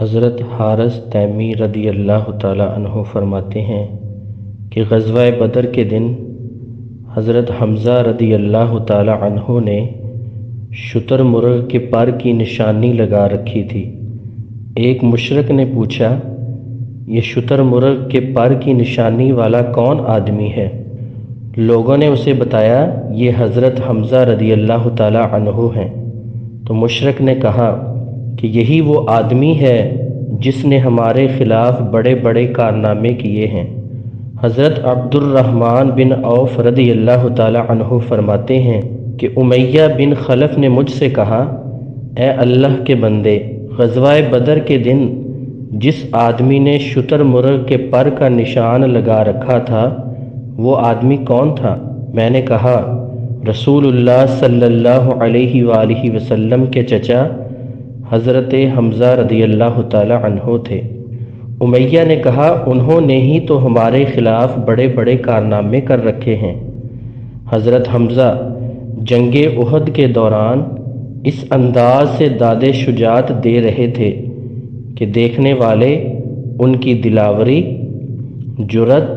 حضرت حارث تیمی رضی اللہ تعالیٰ عنہ فرماتے ہیں کہ غزوہ بدر کے دن حضرت حمزہ رضی اللہ تعالیٰ عنہ نے شتر مرغ کے پر کی نشانی لگا رکھی تھی۔ ایک مشرک نے پوچھا، یہ شتر مرغ کے پر کی نشانی والا کون آدمی ہے؟ لوگوں نے اسے بتایا، یہ حضرت حمزہ رضی اللہ تعالیٰ عنہ ہیں۔ تو مشرک نے کہا کہ یہی وہ آدمی ہے جس نے ہمارے خلاف بڑے بڑے کارنامے کیے ہیں۔ حضرت عبد الرحمن بن عوف رضی اللہ تعالیٰ عنہ فرماتے ہیں کہ امیہ بن خلف نے مجھ سے کہا، اے اللہ کے بندے، غزوہ بدر کے دن جس آدمی نے شتر مرغ کے پر کا نشان لگا رکھا تھا وہ آدمی کون تھا؟ میں نے کہا، رسول اللہ صلی اللہ علیہ وآلہ وسلم کے چچا حضرت حمزہ رضی اللہ تعالیٰ عنہ تھے۔ امیہ نے کہا، انہوں نے ہی تو ہمارے خلاف بڑے بڑے کارنامے کر رکھے ہیں۔ حضرت حمزہ جنگ احد کے دوران اس انداز سے داد شجاعت دے رہے تھے کہ دیکھنے والے ان کی دلاوری، جرأت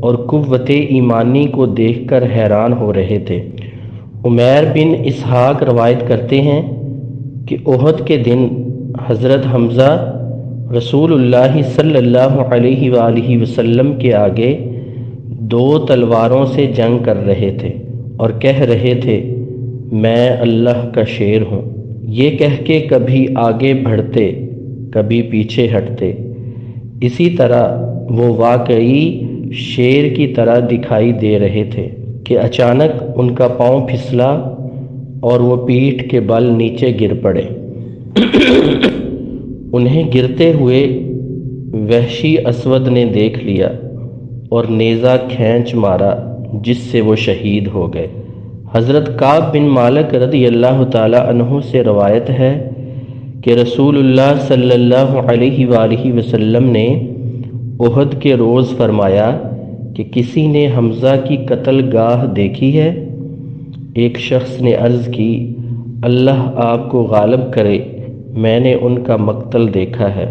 اور قوت ایمانی کو دیکھ کر حیران ہو رہے تھے۔ عمیر بن اسحاق روایت کرتے ہیں کہ احد کے دن حضرت حمزہ رسول اللہ صلی اللہ علیہ وآلہ وسلم کے آگے 2 تلواروں سے جنگ کر رہے تھے اور کہہ رہے تھے، میں اللہ کا شیر ہوں۔ یہ کہہ کے کبھی آگے بڑھتے کبھی پیچھے ہٹتے۔ اسی طرح وہ واقعی شیر کی طرح دکھائی دے رہے تھے کہ اچانک ان کا پاؤں پھسلا اور وہ پیٹھ کے بل نیچے گر پڑے۔ انہیں گرتے ہوئے وحشی اسود نے دیکھ لیا اور نیزہ کھینچ مارا، جس سے وہ شہید ہو گئے۔ حضرت کعب بن مالک رضی اللہ تعالیٰ عنہ سے روایت ہے کہ رسول اللہ صلی اللہ علیہ وآلہ وسلم نے احد کے روز فرمایا کہ کسی نے حمزہ کی قتل گاہ دیکھی ہے؟ ایک شخص نے عرض کی، اللہ آپ کو غالب کرے، میں نے ان کا مقتل دیکھا ہے۔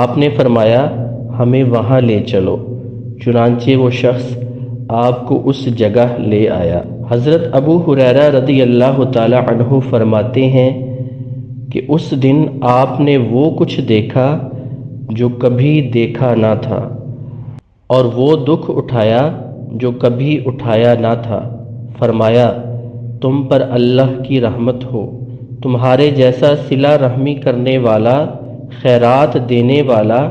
آپ نے فرمایا، ہمیں وہاں لے چلو۔ چنانچہ وہ شخص آپ کو اس جگہ لے آیا۔ حضرت ابو ہریرہ رضی اللہ تعالی عنہ فرماتے ہیں کہ اس دن آپ نے وہ کچھ دیکھا جو کبھی دیکھا نہ تھا، اور وہ دکھ اٹھایا جو کبھی اٹھایا نہ تھا۔ فرمایا، تم پر اللہ کی رحمت ہو، تمہارے جیسا صلہ رحمی کرنے والا، خیرات دینے والا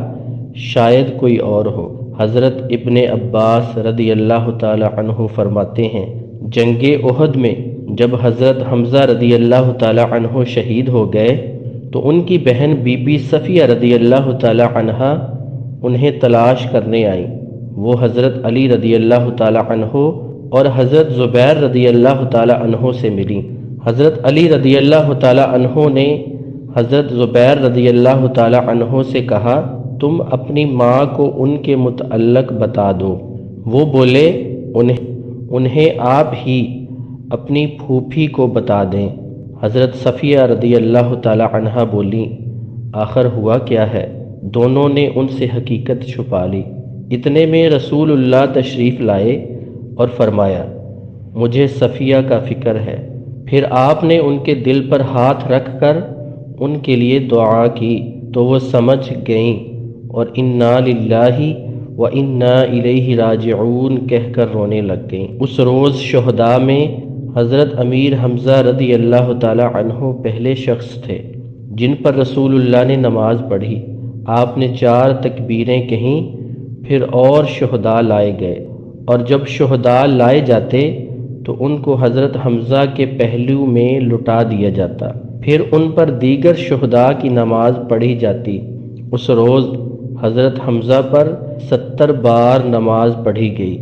شاید کوئی اور ہو۔ حضرت ابن عباس رضی اللہ تعالی عنہ فرماتے ہیں، جنگ احد میں جب حضرت حمزہ رضی اللہ تعالی عنہ شہید ہو گئے تو ان کی بہن بی بی صفیہ رضی اللہ تعالی عنہا انہیں تلاش کرنے آئیں۔ وہ حضرت علی رضی اللہ تعالی عنہ اور حضرت زبیر رضی اللہ تعالی عنہ سے ملی۔ حضرت علی رضی اللہ تعالی عنہ نے حضرت زبیر رضی اللہ تعالی عنہ سے کہا، تم اپنی ماں کو ان کے متعلق بتا دو۔ وہ بولے، انہیں آپ ہی اپنی پھوپھی کو بتا دیں۔ حضرت صفیہ رضی اللہ تعالی عنہ بولی، آخر ہوا کیا ہے؟ دونوں نے ان سے حقیقت چھپا لی۔ اتنے میں رسول اللہ تشریف لائے اور فرمایا، مجھے صفیہ کا فکر ہے۔ پھر آپ نے ان کے دل پر ہاتھ رکھ کر ان کے لیے دعا کی تو وہ سمجھ گئیں اور انا للہ و انا الیہ راجعون کہہ کر رونے لگ گئیں۔ اس روز شہداء میں حضرت امیر حمزہ رضی اللہ تعالی عنہ پہلے شخص تھے جن پر رسول اللہ نے نماز پڑھی۔ آپ نے 4 تکبیریں کہیں، پھر اور شہداء لائے گئے، اور جب شہداء لائے جاتے تو ان کو حضرت حمزہ کے پہلو میں لٹا دیا جاتا، پھر ان پر دیگر شہداء کی نماز پڑھی جاتی۔ اس روز حضرت حمزہ پر 70 بار نماز پڑھی گئی۔